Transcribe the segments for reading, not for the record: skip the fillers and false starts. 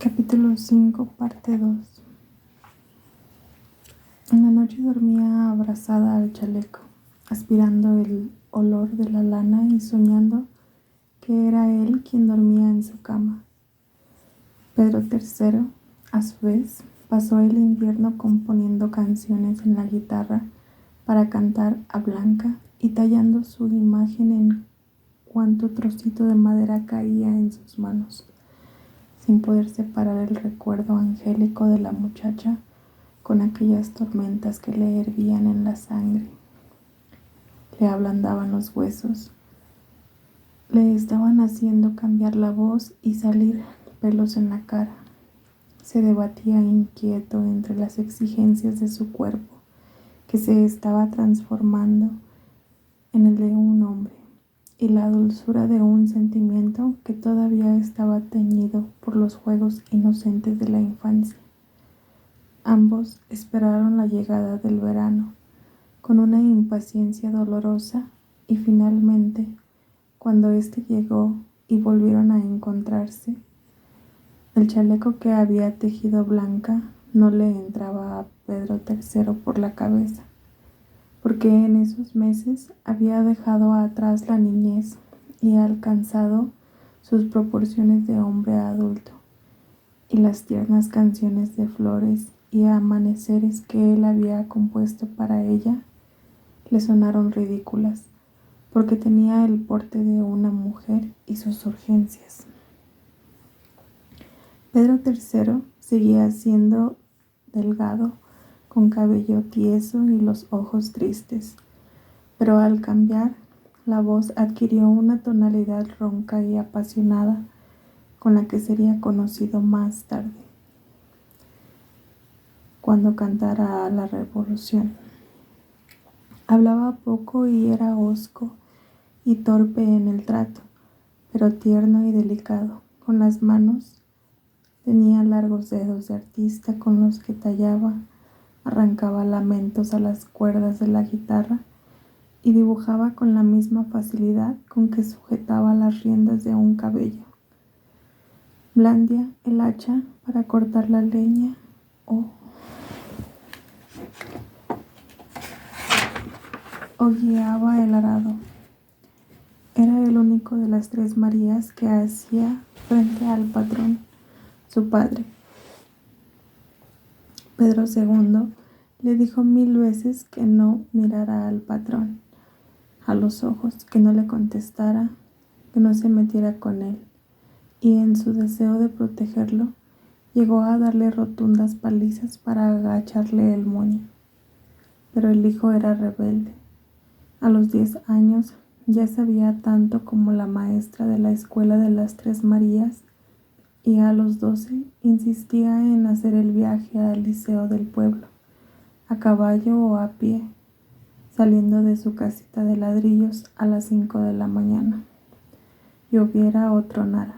Capítulo 5, parte 2. En la noche dormía abrazada al chaleco, aspirando el olor de la lana y soñando que era él quien dormía en su cama. Pedro III, a su vez, pasó el invierno componiendo canciones en la guitarra para cantar a Blanca y tallando su imagen en cuanto trocito de madera caía en sus manos, sin poder separar el recuerdo angélico de la muchacha con aquellas tormentas que le hervían en la sangre, le ablandaban los huesos, le estaban haciendo cambiar la voz y salir pelos en la cara. Se debatía inquieto entre las exigencias de su cuerpo, que se estaba transformando en el de un hombre, y la dulzura de un sentimiento que todavía estaba teñido por los juegos inocentes de la infancia. Ambos esperaron la llegada del verano con una impaciencia dolorosa y finalmente, cuando éste llegó y volvieron a encontrarse, el chaleco que había tejido Blanca no le entraba a Pedro III por la cabeza, porque en esos meses había dejado atrás la niñez y alcanzado sus proporciones de hombre adulto, y las tiernas canciones de flores y amaneceres que él había compuesto para ella le sonaron ridículas, porque tenía el porte de una mujer y sus urgencias. Pedro III seguía siendo delgado, con cabello tieso y los ojos tristes, pero al cambiar, la voz adquirió una tonalidad ronca y apasionada con la que sería conocido más tarde, cuando cantara a la Revolución. Hablaba poco y era hosco y torpe en el trato, pero tierno y delicado. Con las manos tenía largos dedos de artista con los que tallaba, arrancaba lamentos a las cuerdas de la guitarra y dibujaba con la misma facilidad con que sujetaba las riendas de un cabello. Blandía el hacha para cortar la leña o guiaba el arado. Era el único de las tres Marías que hacía frente al patrón, su padre. Pedro II le dijo 1000 veces que no mirara al patrón a los ojos, que no le contestara, que no se metiera con él, y en su deseo de protegerlo, llegó a darle rotundas palizas para agacharle el moño. Pero el hijo era rebelde. A los 10 años ya sabía tanto como la maestra de la escuela de las Tres Marías, y a los 12 insistía en hacer el viaje al liceo del pueblo, a caballo o a pie, saliendo de su casita de ladrillos a las 5 de la mañana, lloviera o tronara.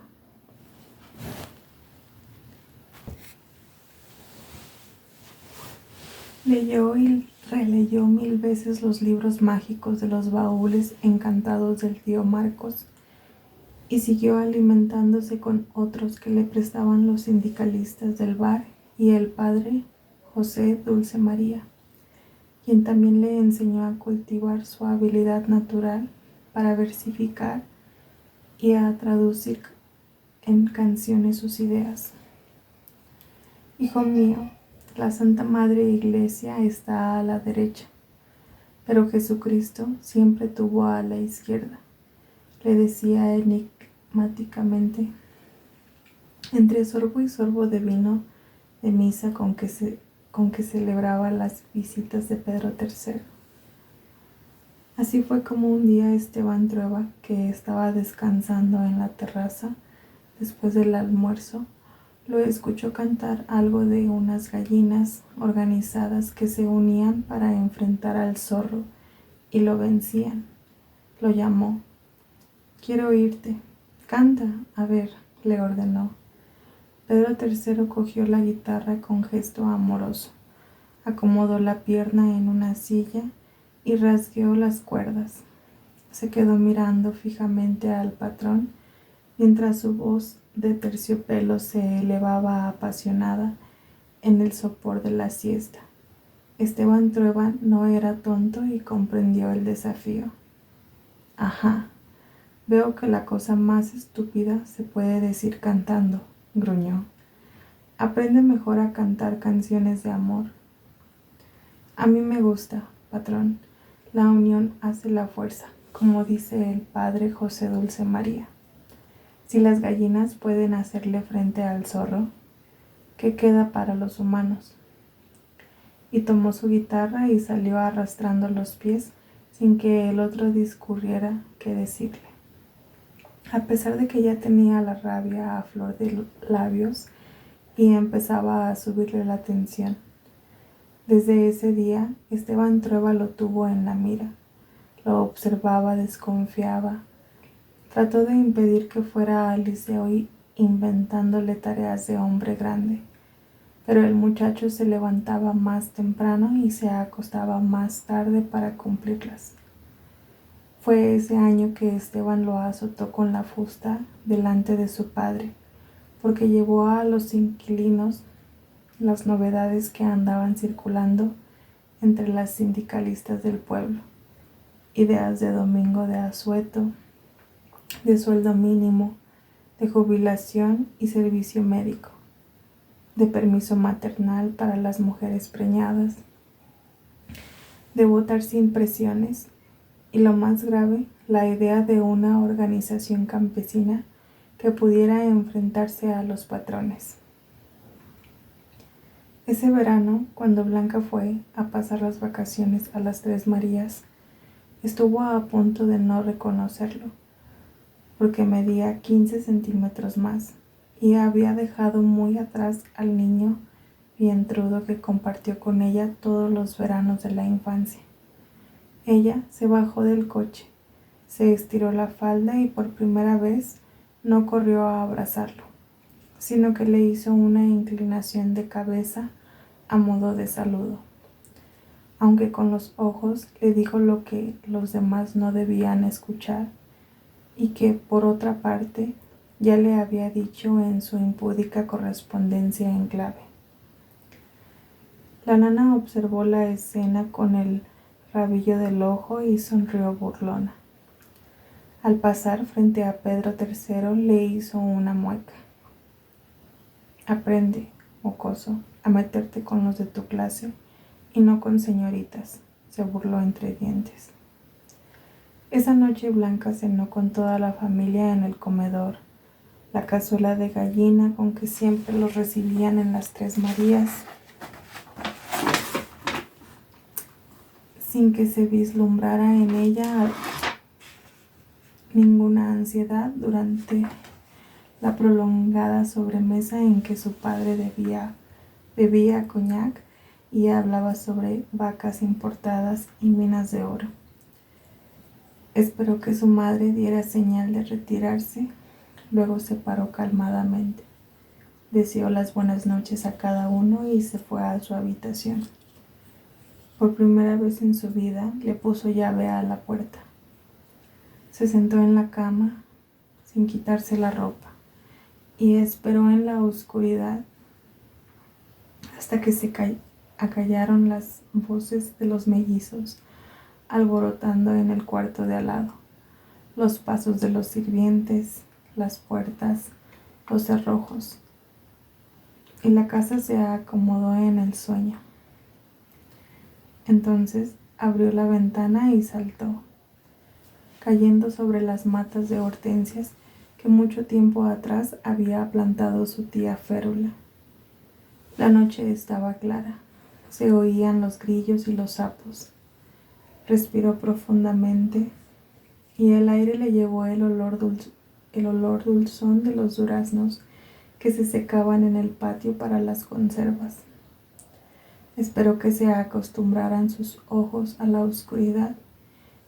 Leyó y releyó 1000 veces los libros mágicos de los baúles encantados del tío Marcos y siguió alimentándose con otros que le prestaban los sindicalistas del bar y el padre José Dulce María, quien también le enseñó a cultivar su habilidad natural para versificar y a traducir en canciones sus ideas. Hijo mío, la Santa Madre Iglesia está a la derecha, pero Jesucristo siempre tuvo a la izquierda, le decía enigmáticamente, entre sorbo y sorbo de vino de misa con que celebraba las visitas de Pedro III. Así fue como un día Esteban Trueba, que estaba descansando en la terraza después del almuerzo, lo escuchó cantar algo de unas gallinas organizadas que se unían para enfrentar al zorro y lo vencían. Lo llamó. «Quiero oírte. Canta, a ver», le ordenó. Pedro III cogió la guitarra con gesto amoroso, acomodó la pierna en una silla y rasgueó las cuerdas. Se quedó mirando fijamente al patrón mientras su voz de terciopelo se elevaba apasionada en el sopor de la siesta. Esteban Trueba no era tonto y comprendió el desafío. Ajá, veo que la cosa más estúpida se puede decir cantando, gruñó. Aprende mejor a cantar canciones de amor. A mí me gusta, patrón. La unión hace la fuerza, como dice el padre José Dulce María. Si las gallinas pueden hacerle frente al zorro, ¿qué queda para los humanos? Y tomó su guitarra y salió arrastrando los pies sin que el otro discurriera qué decirle. A pesar de que ya tenía la rabia a flor de labios y empezaba a subirle la tensión. Desde ese día, Esteban Trueba lo tuvo en la mira. Lo observaba, desconfiaba. Trató de impedir que fuera al liceo inventándole tareas de hombre grande. Pero el muchacho se levantaba más temprano y se acostaba más tarde para cumplirlas. Fue ese año que Esteban lo azotó con la fusta delante de su padre, porque llevó a los inquilinos las novedades que andaban circulando entre las sindicalistas del pueblo, ideas de domingo de asueto, de sueldo mínimo, de jubilación y servicio médico, de permiso maternal para las mujeres preñadas, de votar sin presiones y, lo más grave, la idea de una organización campesina que pudiera enfrentarse a los patrones. Ese verano, cuando Blanca fue a pasar las vacaciones a las Tres Marías, estuvo a punto de no reconocerlo, porque medía 15 centímetros más y había dejado muy atrás al niño vientrudo que compartió con ella todos los veranos de la infancia. Ella se bajó del coche, se estiró la falda y por primera vez no corrió a abrazarlo, sino que le hizo una inclinación de cabeza a modo de saludo. Aunque con los ojos le dijo lo que los demás no debían escuchar y que, por otra parte, ya le había dicho en su impúdica correspondencia en clave. La nana observó la escena con el rabillo del ojo y sonrió burlona. Al pasar frente a Pedro III le hizo una mueca. Aprende, mocoso, a meterte con los de tu clase y no con señoritas, se burló entre dientes. Esa noche Blanca cenó con toda la familia en el comedor. La cazuela de gallina con que siempre los recibían en las Tres Marías, sin que se vislumbrara en ella ninguna ansiedad durante la prolongada sobremesa en que su padre bebía coñac y hablaba sobre vacas importadas y minas de oro. Esperó que su madre diera señal de retirarse, luego se paró calmadamente, deseó las buenas noches a cada uno y se fue a su habitación. Por primera vez en su vida le puso llave a la puerta. Se sentó en la cama sin quitarse la ropa y esperó en la oscuridad hasta que se acallaron las voces de los mellizos alborotando en el cuarto de al lado, los pasos de los sirvientes, las puertas, los cerrojos, y la casa se acomodó en el sueño. Entonces abrió la ventana y saltó, cayendo sobre las matas de hortensias que mucho tiempo atrás había plantado su tía Férula. La noche estaba clara, se oían los grillos y los sapos. Respiró profundamente y el aire le llevó el olor dulzón de los duraznos que se secaban en el patio para las conservas. Esperó que se acostumbraran sus ojos a la oscuridad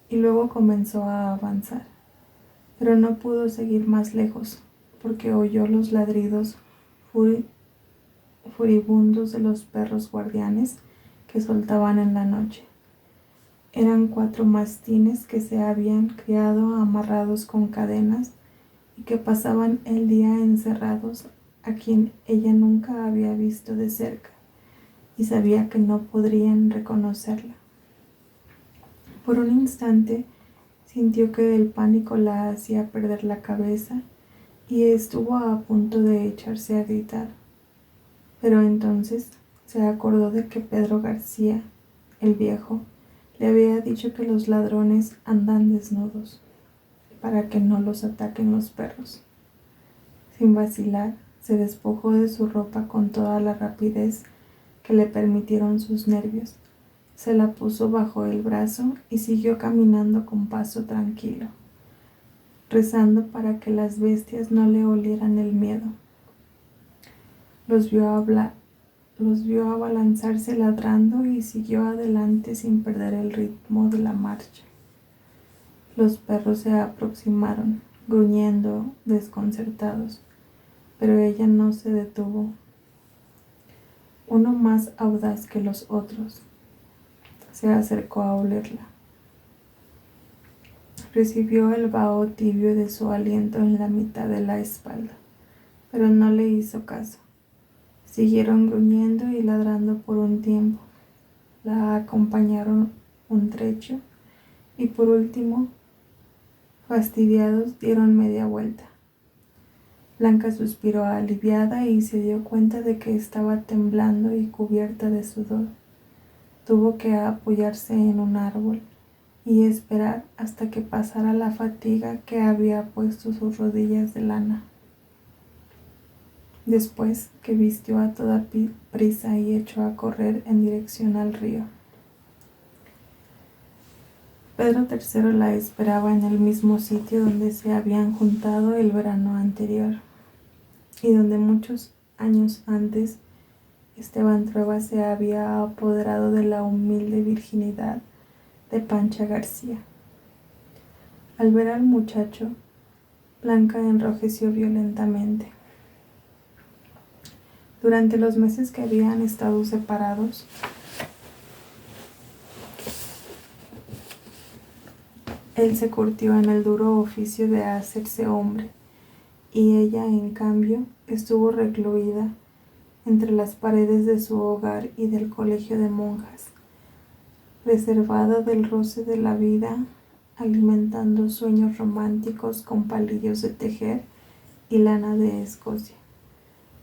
y luego comenzó a avanzar, pero no pudo seguir más lejos porque oyó los ladridos furibundos de los perros guardianes que soltaban en la noche. Eran 4 mastines que se habían criado amarrados con cadenas y que pasaban el día encerrados, a quien ella nunca había visto de cerca y sabía que no podrían reconocerla. Por un instante sintió que el pánico la hacía perder la cabeza y estuvo a punto de echarse a gritar. Pero entonces se acordó de que Pedro García, el viejo, le había dicho que los ladrones andan desnudos para que no los ataquen los perros. Sin vacilar, se despojó de su ropa con toda la rapidez que le permitieron sus nervios. Se la puso bajo el brazo y siguió caminando con paso tranquilo, rezando para que las bestias no le olieran el miedo. Los vio abalanzarse ladrando y siguió adelante sin perder el ritmo de la marcha. Los perros se aproximaron, gruñendo, desconcertados, pero ella no se detuvo. Uno más audaz que los otros se acercó a olerla. Recibió el vaho tibio de su aliento en la mitad de la espalda, pero no le hizo caso. Siguieron gruñendo y ladrando por un tiempo. La acompañaron un trecho y por último, fastidiados, dieron media vuelta. Blanca suspiró aliviada y se dio cuenta de que estaba temblando y cubierta de sudor. Tuvo que apoyarse en un árbol y esperar hasta que pasara la fatiga que había puesto sus rodillas de lana. Después que vistió a toda prisa y echó a correr en dirección al río. Pedro III la esperaba en el mismo sitio donde se habían juntado el verano anterior y donde muchos años antes Esteban Trueba se había apoderado de la humilde virginidad de Pancha García. Al ver al muchacho, Blanca enrojeció violentamente. Durante los meses que habían estado separados, él se curtió en el duro oficio de hacerse hombre, y ella, en cambio, estuvo recluida entre las paredes de su hogar y del colegio de monjas, reservada del roce de la vida, alimentando sueños románticos con palillos de tejer y lana de Escocia.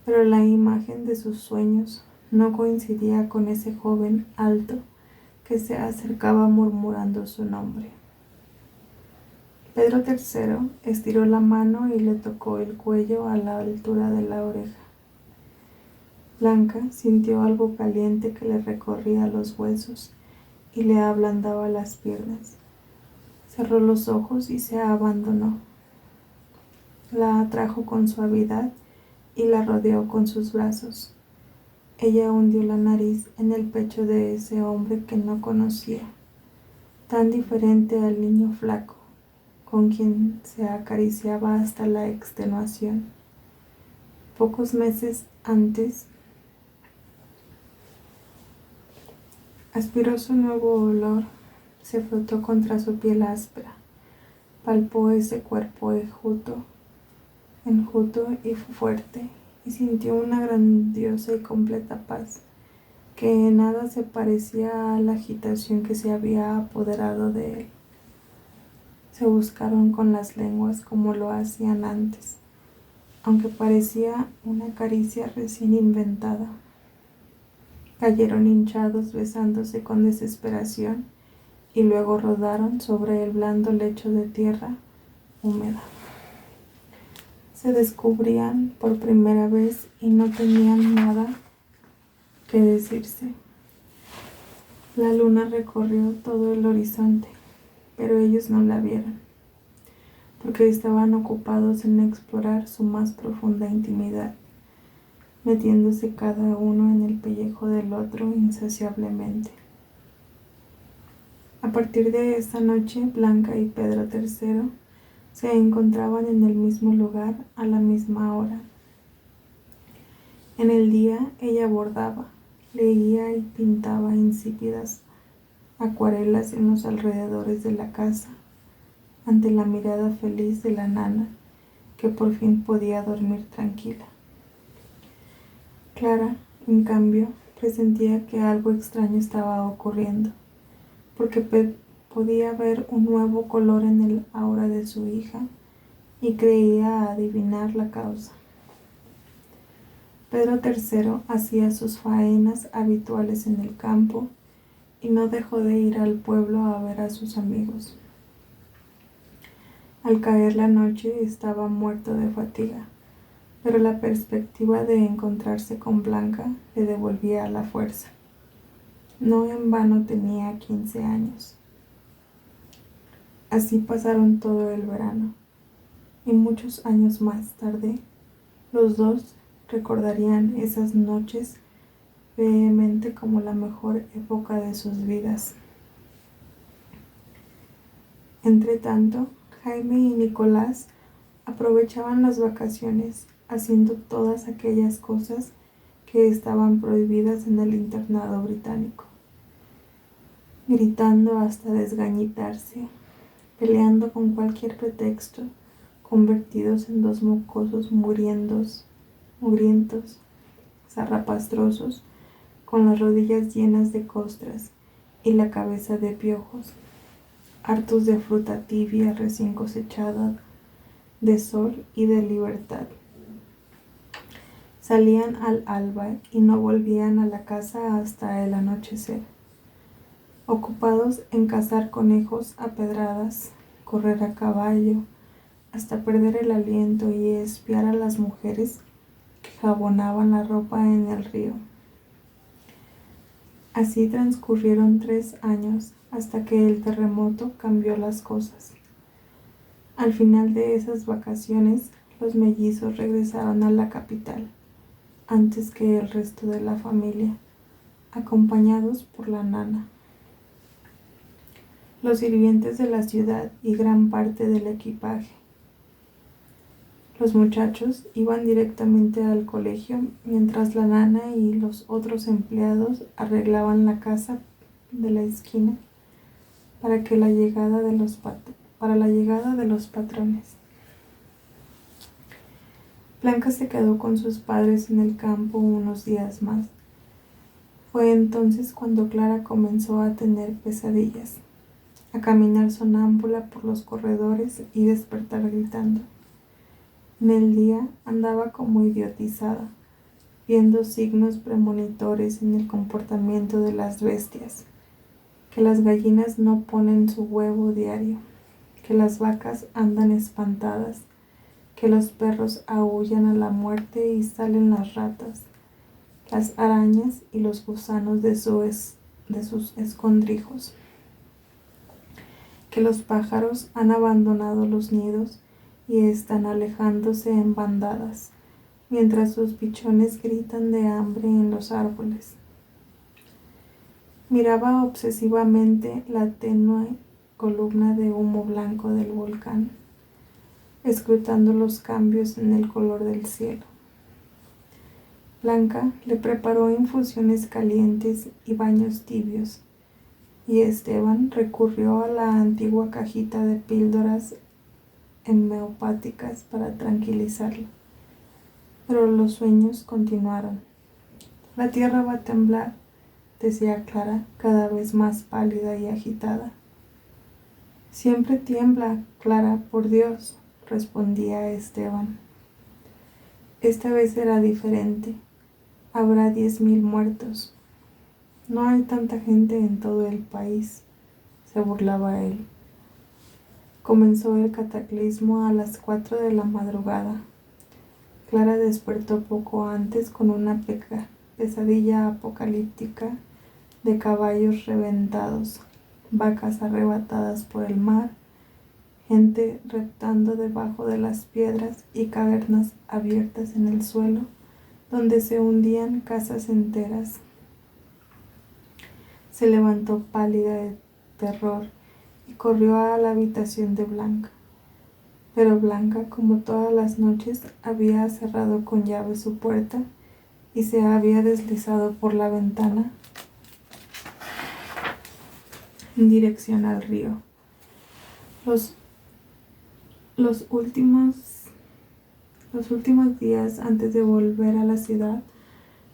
Pero la imagen de sus sueños no coincidía con ese joven alto que se acercaba murmurando su nombre. Pedro III estiró la mano y le tocó el cuello a la altura de la oreja. Blanca sintió algo caliente que le recorría los huesos y le ablandaba las piernas. Cerró los ojos y se abandonó. La atrajo con suavidad y la rodeó con sus brazos. Ella hundió la nariz en el pecho de ese hombre que no conocía, tan diferente al niño flaco, con quien se acariciaba hasta la extenuación. Pocos meses antes, aspiró su nuevo olor, se frotó contra su piel áspera, palpó ese cuerpo enjuto y fuerte, y sintió una grandiosa y completa paz, que en nada se parecía a la agitación que se había apoderado de él. Se buscaron con las lenguas como lo hacían antes, aunque parecía una caricia recién inventada. Cayeron hinchados besándose con desesperación y luego rodaron sobre el blando lecho de tierra húmeda. Se descubrían por primera vez y no tenían nada que decirse. La luna recorrió todo el horizonte, pero ellos no la vieron, porque estaban ocupados en explorar su más profunda intimidad, metiéndose cada uno en el pellejo del otro insaciablemente. A partir de esa noche, Blanca y Pedro III se encontraban en el mismo lugar a la misma hora. En el día ella bordaba, leía y pintaba insípidas acuarelas en los alrededores de la casa, ante la mirada feliz de la nana, que por fin podía dormir tranquila. Clara, en cambio, presentía que algo extraño estaba ocurriendo, porque podía ver un nuevo color en el aura de su hija y creía adivinar la causa. Pedro III hacía sus faenas habituales en el campo y no dejó de ir al pueblo a ver a sus amigos. Al caer la noche estaba muerto de fatiga, pero la perspectiva de encontrarse con Blanca le devolvía la fuerza. No en vano tenía 15 años. Así pasaron todo el verano, y muchos años más tarde, los dos recordarían esas noches vehemente como la mejor época de sus vidas. Entretanto, Jaime y Nicolás aprovechaban las vacaciones haciendo todas aquellas cosas que estaban prohibidas en el internado británico, gritando hasta desgañitarse, peleando con cualquier pretexto, convertidos en dos mocosos mugrientos, zarrapastrosos, con las rodillas llenas de costras y la cabeza de piojos, hartos de fruta tibia recién cosechada, de sol y de libertad. Salían al alba y no volvían a la casa hasta el anochecer, ocupados en cazar conejos a pedradas, correr a caballo, hasta perder el aliento y espiar a las mujeres que jabonaban la ropa en el río. Así transcurrieron 3 años hasta que el terremoto cambió las cosas. Al final de esas vacaciones, los mellizos regresaron a la capital, antes que el resto de la familia, acompañados por la nana. Los sirvientes de la ciudad y gran parte del equipaje. Los muchachos iban directamente al colegio mientras la nana y los otros empleados arreglaban la casa de la esquina para la llegada de los patrones. Blanca se quedó con sus padres en el campo unos días más. Fue entonces cuando Clara comenzó a tener pesadillas, a caminar sonámbula por los corredores y despertar gritando. En el día andaba como idiotizada, viendo signos premonitores en el comportamiento de las bestias, que las gallinas no ponen su huevo diario, que las vacas andan espantadas, que los perros aúllan a la muerte y salen las ratas, las arañas y los gusanos de sus escondrijos, que los pájaros han abandonado los nidos y están alejándose en bandadas, mientras sus pichones gritan de hambre en los árboles. Miraba obsesivamente la tenue columna de humo blanco del volcán, escrutando los cambios en el color del cielo. Blanca le preparó infusiones calientes y baños tibios, y Esteban recurrió a la antigua cajita de píldoras homeopáticas para tranquilizarla. Pero los sueños continuaron. La tierra va a temblar, decía Clara, cada vez más pálida y agitada. Siempre tiembla, Clara, por Dios, respondía Esteban. Esta vez será diferente. Habrá 10.000 muertos. No hay tanta gente en todo el país, se burlaba él. Comenzó el cataclismo a las 4 de la madrugada. Clara despertó poco antes con una pesadilla apocalíptica de caballos reventados, vacas arrebatadas por el mar, gente reptando debajo de las piedras y cavernas abiertas en el suelo, donde se hundían casas enteras. Se levantó pálida de terror y corrió a la habitación de Blanca. Pero Blanca, como todas las noches, había cerrado con llave su puerta y se había deslizado por la ventana en dirección al río. Los últimos Los últimos días antes de volver a la ciudad,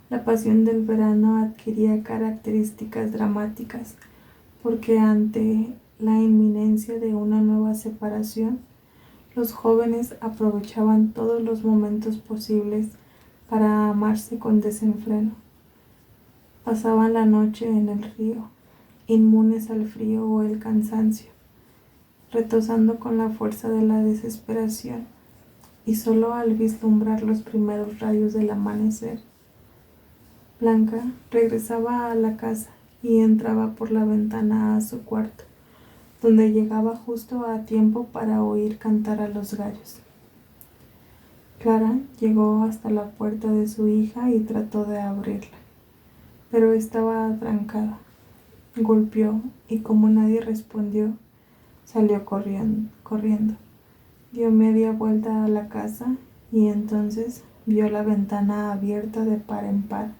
la pasión del verano adquiría características dramáticas, porque ante la inminencia de una nueva separación, los jóvenes aprovechaban todos los momentos posibles para amarse con desenfreno. Pasaban la noche en el río, inmunes al frío o el cansancio, retozando con la fuerza de la desesperación, y solo al vislumbrar los primeros rayos del amanecer, Blanca regresaba a la casa y entraba por la ventana a su cuarto, donde llegaba justo a tiempo para oír cantar a los gallos. Clara llegó hasta la puerta de su hija y trató de abrirla, pero estaba atrancada. Golpeó y, como nadie respondió, salió corriendo. Dio media vuelta a la casa y entonces vio la ventana abierta de par en par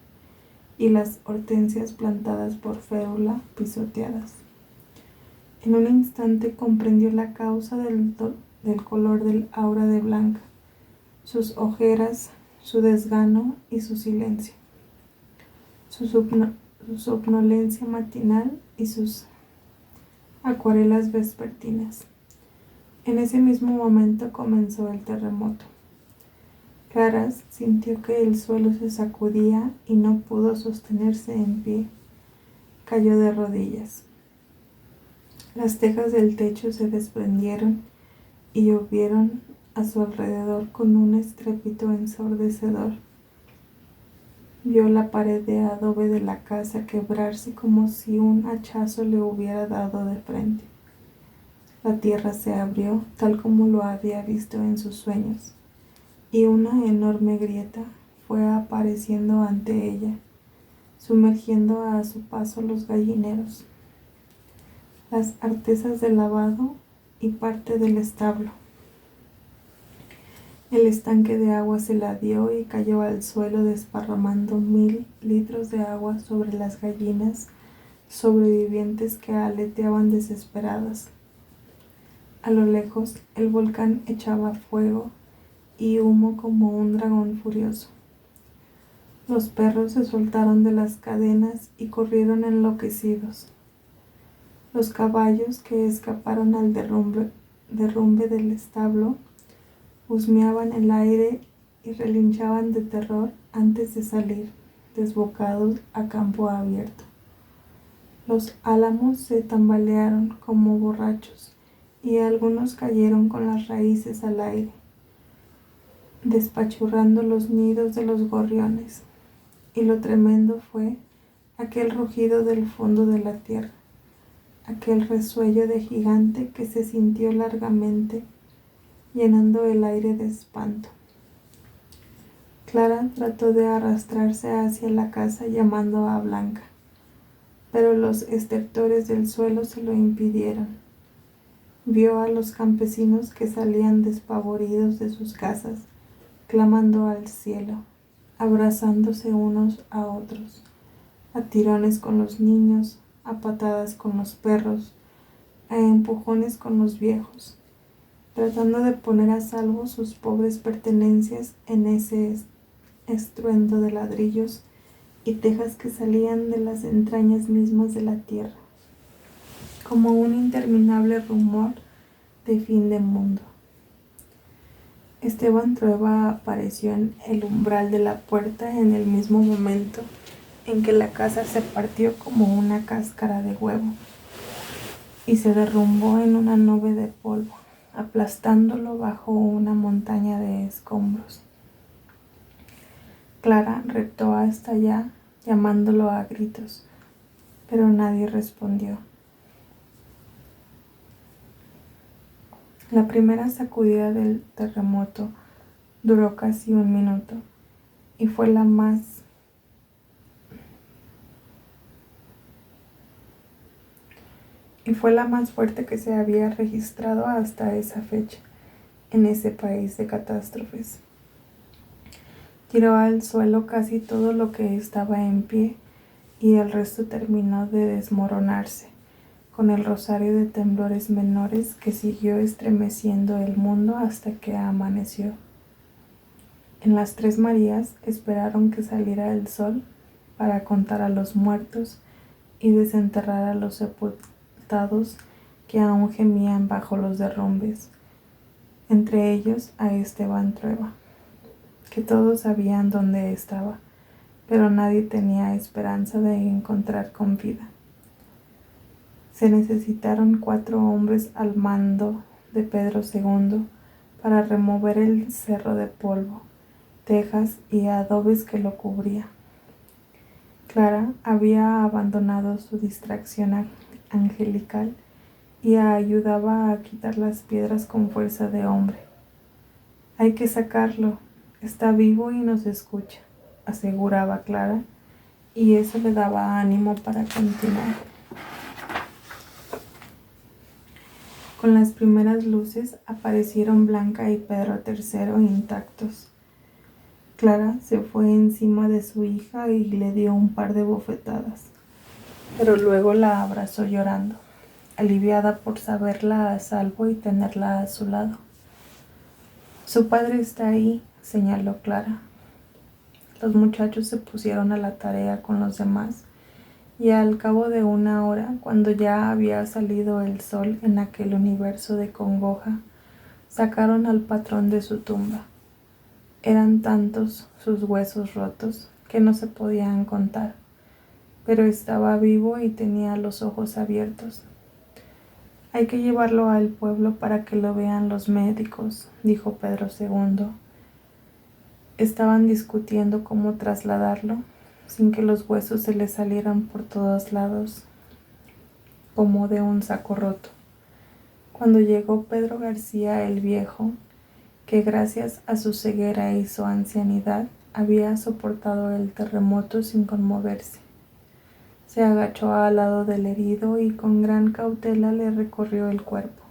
y las hortensias plantadas por férula pisoteadas. En un instante comprendió la causa del color del aura de Blanca, sus ojeras, su desgano y su silencio, su somnolencia matinal y sus acuarelas vespertinas. En ese mismo momento comenzó el terremoto. Clara sintió que el suelo se sacudía y no pudo sostenerse en pie. Cayó de rodillas. Las tejas del techo se desprendieron y llovieron a su alrededor con un estrépito ensordecedor. Vio la pared de adobe de la casa quebrarse como si un hachazo le hubiera dado de frente. La tierra se abrió tal como lo había visto en sus sueños, y una enorme grieta fue apareciendo ante ella, sumergiendo a su paso los gallineros, las artesas de lavado y parte del establo. El estanque de agua se ladeó y cayó al suelo, desparramando 1000 litros de agua sobre las gallinas sobrevivientes que aleteaban desesperadas. A lo lejos, el volcán echaba fuego y humo como un dragón furioso. Los perros se soltaron de las cadenas y corrieron enloquecidos. Los caballos que escaparon al derrumbe del establo husmeaban el aire y relinchaban de terror antes de salir, desbocados a campo abierto. Los álamos se tambalearon como borrachos y algunos cayeron con las raíces al aire, despachurrando los nidos de los gorriones. Y lo tremendo fue aquel rugido del fondo de la tierra, aquel resuello de gigante que se sintió largamente, llenando el aire de espanto. Clara trató de arrastrarse hacia la casa llamando a Blanca, pero los estertores del suelo se lo impidieron. Vio a los campesinos que salían despavoridos de sus casas, clamando al cielo, abrazándose unos a otros, a tirones con los niños, a patadas con los perros, a empujones con los viejos, tratando de poner a salvo sus pobres pertenencias en ese estruendo de ladrillos y tejas que salían de las entrañas mismas de la tierra, como un interminable rumor de fin de mundo. Esteban Trueba apareció en el umbral de la puerta en el mismo momento en que la casa se partió como una cáscara de huevo y se derrumbó en una nube de polvo, aplastándolo bajo una montaña de escombros. Clara reptó hasta allá, llamándolo a gritos, pero nadie respondió. La primera sacudida del terremoto duró casi 1 minuto y fue la más fuerte que se había registrado hasta esa fecha en ese país de catástrofes. Tiró al suelo casi todo lo que estaba en pie y el resto terminó de desmoronarse, con el rosario de temblores menores que siguió estremeciendo el mundo hasta que amaneció. En las Tres Marías esperaron que saliera el sol para contar a los muertos y desenterrar a los sepultados que aún gemían bajo los derrumbes, entre ellos a Esteban Trueba, que todos sabían dónde estaba, pero nadie tenía esperanza de encontrar con vida. Se necesitaron 4 hombres al mando de Pedro II para remover el cerro de polvo, tejas y adobes que lo cubría. Clara había abandonado su distracción angelical y ayudaba a quitar las piedras con fuerza de hombre. «Hay que sacarlo, está vivo y nos escucha», aseguraba Clara, y eso le daba ánimo para continuar. Con las primeras luces aparecieron Blanca y Pedro III intactos. Clara se fue encima de su hija y le dio un par de bofetadas, pero luego la abrazó llorando, aliviada por saberla a salvo y tenerla a su lado. «Su padre está ahí», señaló Clara. Los muchachos se pusieron a la tarea con los demás, y al cabo de 1 hora, cuando ya había salido el sol en aquel universo de congoja, sacaron al patrón de su tumba. Eran tantos sus huesos rotos que no se podían contar, pero estaba vivo y tenía los ojos abiertos. «Hay que llevarlo al pueblo para que lo vean los médicos», dijo Pedro II. Estaban discutiendo cómo trasladarlo sin que los huesos se le salieran por todos lados, como de un saco roto. Cuando llegó Pedro García el Viejo, que gracias a su ceguera y su ancianidad había soportado el terremoto sin conmoverse, se agachó al lado del herido y con gran cautela le recorrió el cuerpo,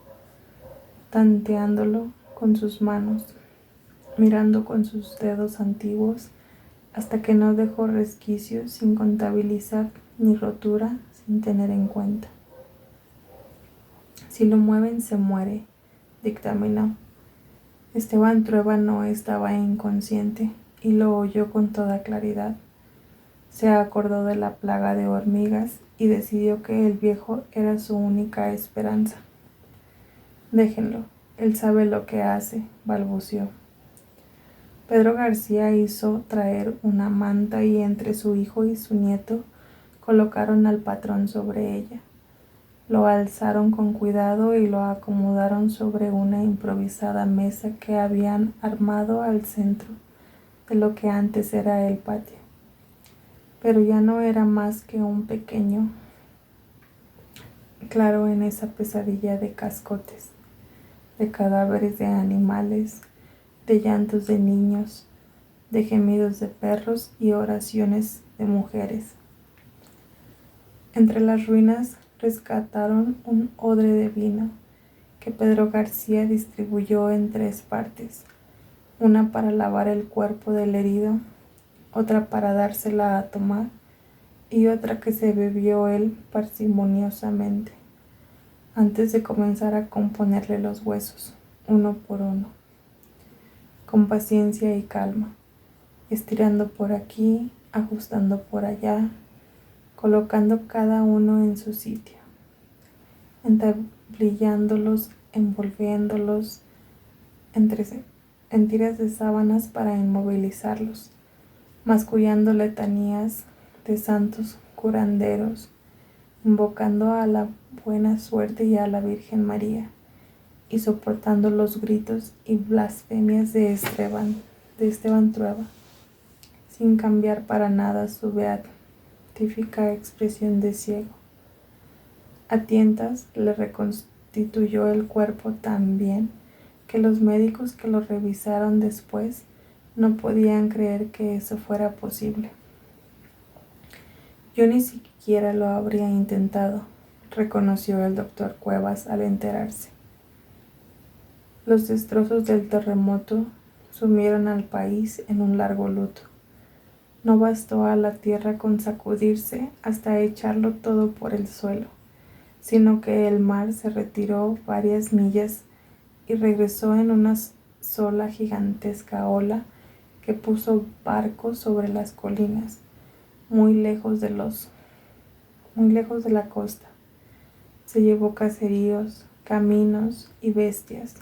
tanteándolo con sus manos, mirando con sus dedos antiguos hasta que no dejó resquicios sin contabilizar ni rotura sin tener en cuenta. «Si lo mueven se muere», dictaminó. Esteban Trueba no estaba inconsciente y lo oyó con toda claridad. Se acordó de la plaga de hormigas y decidió que el viejo era su única esperanza. «Déjenlo, él sabe lo que hace», balbuceó. Pedro García hizo traer una manta y entre su hijo y su nieto colocaron al patrón sobre ella. Lo alzaron con cuidado y lo acomodaron sobre una improvisada mesa que habían armado al centro de lo que antes era el patio. Pero ya no era más que un pequeño claro en esa pesadilla de cascotes, de cadáveres de animales, de llantos de niños, de gemidos de perros y oraciones de mujeres. Entre las ruinas rescataron un odre de vino que Pedro García distribuyó en 3 partes, una para lavar el cuerpo del herido, otra para dársela a tomar y otra que se bebió él parsimoniosamente, antes de comenzar a componerle los huesos, uno por uno, con paciencia y calma, estirando por aquí, ajustando por allá, colocando cada uno en su sitio, entablillándolos, envolviéndolos en tiras de sábanas para inmovilizarlos, mascullando letanías de santos curanderos, invocando a la buena suerte y a la Virgen María, y soportando los gritos y blasfemias de Esteban Trueba, sin cambiar para nada su beatífica expresión de ciego. A tientas le reconstituyó el cuerpo tan bien que los médicos que lo revisaron después no podían creer que eso fuera posible. «Yo ni siquiera lo habría intentado», reconoció el doctor Cuevas al enterarse. Los destrozos del terremoto sumieron al país en un largo luto. No bastó a la tierra con sacudirse hasta echarlo todo por el suelo, sino que el mar se retiró varias millas y regresó en una sola gigantesca ola que puso barcos sobre las colinas, muy lejos de la costa. Se llevó caseríos, caminos y bestias,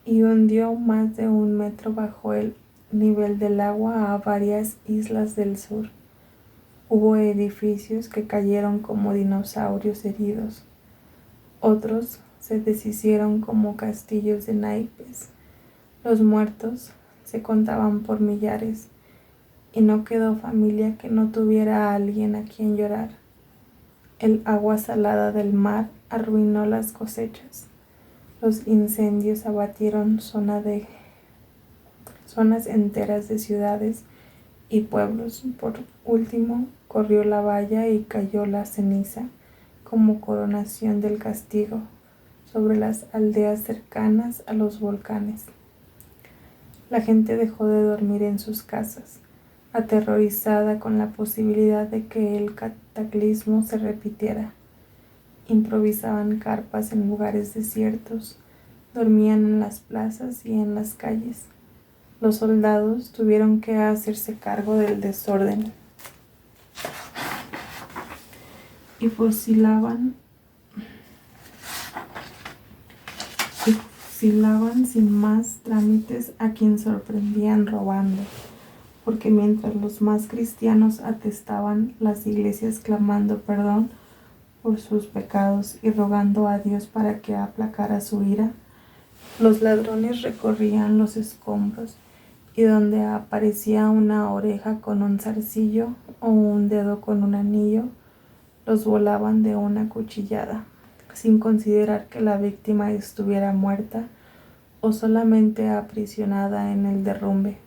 y hundió más de 1 metro bajo el nivel del agua a varias islas del sur. Hubo edificios que cayeron como dinosaurios heridos. Otros se deshicieron como castillos de naipes. Los muertos se contaban por millares, y no quedó familia que no tuviera a alguien a quien llorar. El agua salada del mar arruinó las cosechas. Los incendios abatieron zonas enteras de ciudades y pueblos. Por último, corrió la valla y cayó la ceniza como coronación del castigo sobre las aldeas cercanas a los volcanes. La gente dejó de dormir en sus casas, aterrorizada con la posibilidad de que el cataclismo se repitiera. Improvisaban carpas en lugares desiertos, dormían en las plazas y en las calles. Los soldados tuvieron que hacerse cargo del desorden y fusilaban sin más trámites a quien sorprendían robando, porque mientras los más cristianos atestaban, las iglesias clamando perdón por sus pecados y rogando a Dios para que aplacara su ira, los ladrones recorrían los escombros, y donde aparecía una oreja con un zarcillo o un dedo con un anillo, los volaban de una cuchillada, sin considerar que la víctima estuviera muerta o solamente aprisionada en el derrumbe.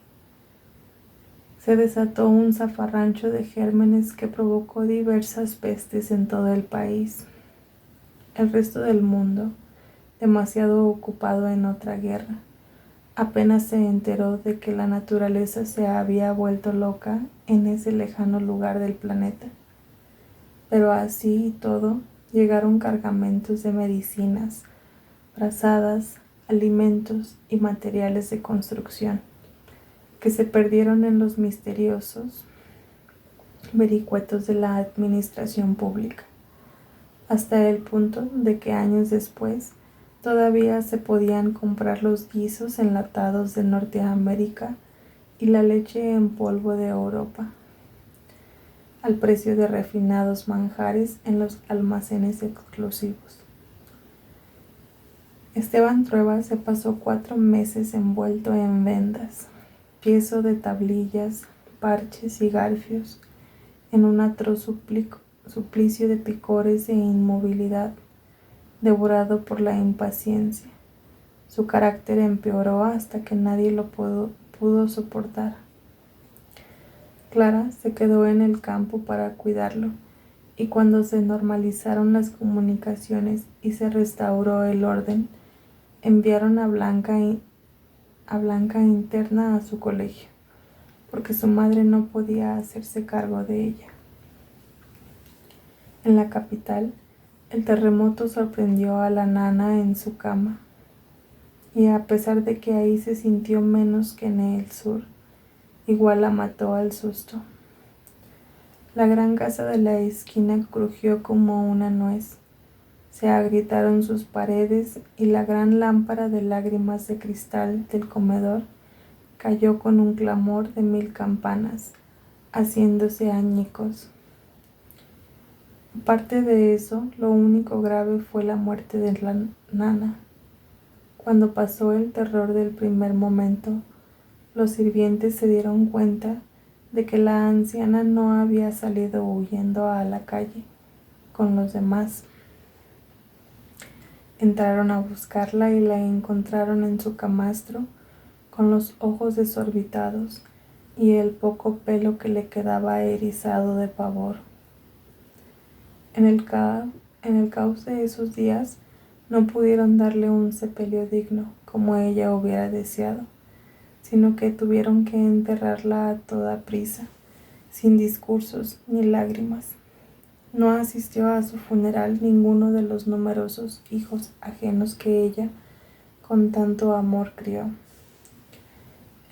Se desató un zafarrancho de gérmenes que provocó diversas pestes en todo el país. El resto del mundo, demasiado ocupado en otra guerra, apenas se enteró de que la naturaleza se había vuelto loca en ese lejano lugar del planeta. Pero así y todo, llegaron cargamentos de medicinas, brazadas, alimentos y materiales de construcción, que se perdieron en los misteriosos vericuetos de la administración pública, hasta el punto de que años después todavía se podían comprar los guisos enlatados de Norteamérica y la leche en polvo de Europa, al precio de refinados manjares en los almacenes exclusivos. Esteban Trueba se pasó 4 meses envuelto en vendas, yeso de tablillas, parches y garfios, en un atroz suplicio de picores e inmovilidad, devorado por la impaciencia. Su carácter empeoró hasta que nadie lo pudo soportar. Clara se quedó en el campo para cuidarlo, y cuando se normalizaron las comunicaciones y se restauró el orden, enviaron a Blanca interna a su colegio, porque su madre no podía hacerse cargo de ella. En la capital, el terremoto sorprendió a la nana en su cama, y a pesar de que ahí se sintió menos que en el sur, igual la mató al susto. La gran casa de la esquina crujió como una nuez. Se agrietaron sus paredes y la gran lámpara de lágrimas de cristal del comedor cayó con un clamor de 1000 campanas, haciéndose añicos. Aparte de eso, lo único grave fue la muerte de la nana. Cuando pasó el terror del primer momento, los sirvientes se dieron cuenta de que la anciana no había salido huyendo a la calle con los demás. Entraron a buscarla y la encontraron en su camastro, con los ojos desorbitados y el poco pelo que le quedaba erizado de pavor. En el caos de esos días no pudieron darle un sepelio digno, como ella hubiera deseado, sino que tuvieron que enterrarla a toda prisa, sin discursos ni lágrimas. No asistió a su funeral ninguno de los numerosos hijos ajenos que ella con tanto amor crió.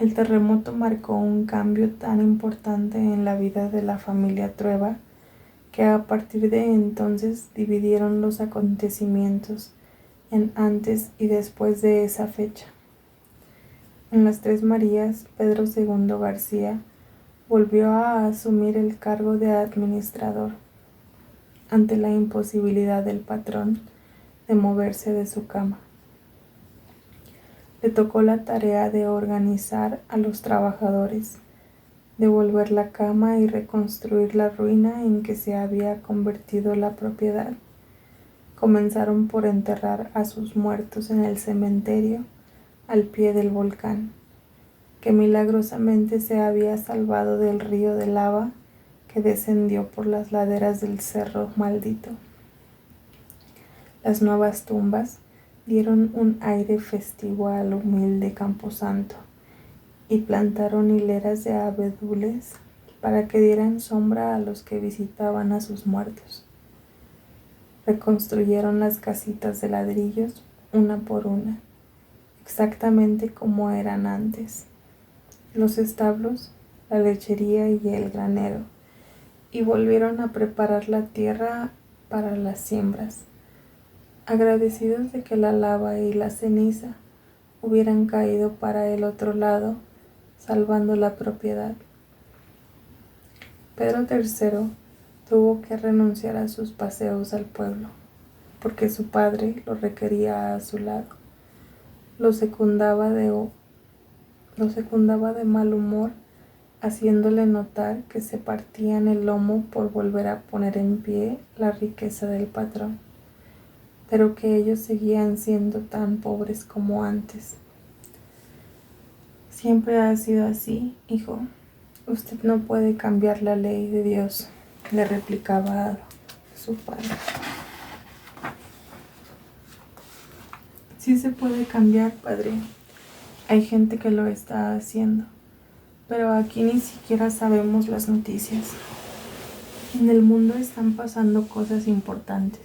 El terremoto marcó un cambio tan importante en la vida de la familia Trueba que a partir de entonces dividieron los acontecimientos en antes y después de esa fecha. En las Tres Marías, Pedro II García volvió a asumir el cargo de administrador, ante la imposibilidad del patrón de moverse de su cama. Le tocó la tarea de organizar a los trabajadores, devolver la cama y reconstruir la ruina en que se había convertido la propiedad. Comenzaron por enterrar a sus muertos en el cementerio al pie del volcán, que milagrosamente se había salvado del río de lava que descendió por las laderas del Cerro Maldito. Las nuevas tumbas dieron un aire festivo al humilde camposanto y plantaron hileras de abedules para que dieran sombra a los que visitaban a sus muertos. Reconstruyeron las casitas de ladrillos una por una, exactamente como eran antes, los establos, la lechería y el granero, y volvieron a preparar la tierra para las siembras, agradecidos de que la lava y la ceniza hubieran caído para el otro lado, salvando la propiedad. Pedro III tuvo que renunciar a sus paseos al pueblo, porque su padre lo requería a su lado. Lo secundaba de mal humor, haciéndole notar que se partían el lomo por volver a poner en pie la riqueza del patrón, pero que ellos seguían siendo tan pobres como antes. Siempre ha sido así, hijo. Usted no puede cambiar la ley de Dios, le replicaba su padre. Sí se puede cambiar, padre. Hay gente que lo está haciendo, pero aquí ni siquiera sabemos las noticias. En el mundo están pasando cosas importantes,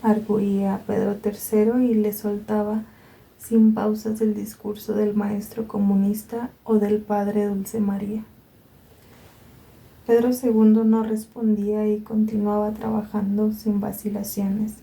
arguía Pedro III y le soltaba sin pausas el discurso del maestro comunista o del padre Dulce María. Pedro II no respondía y continuaba trabajando sin vacilaciones.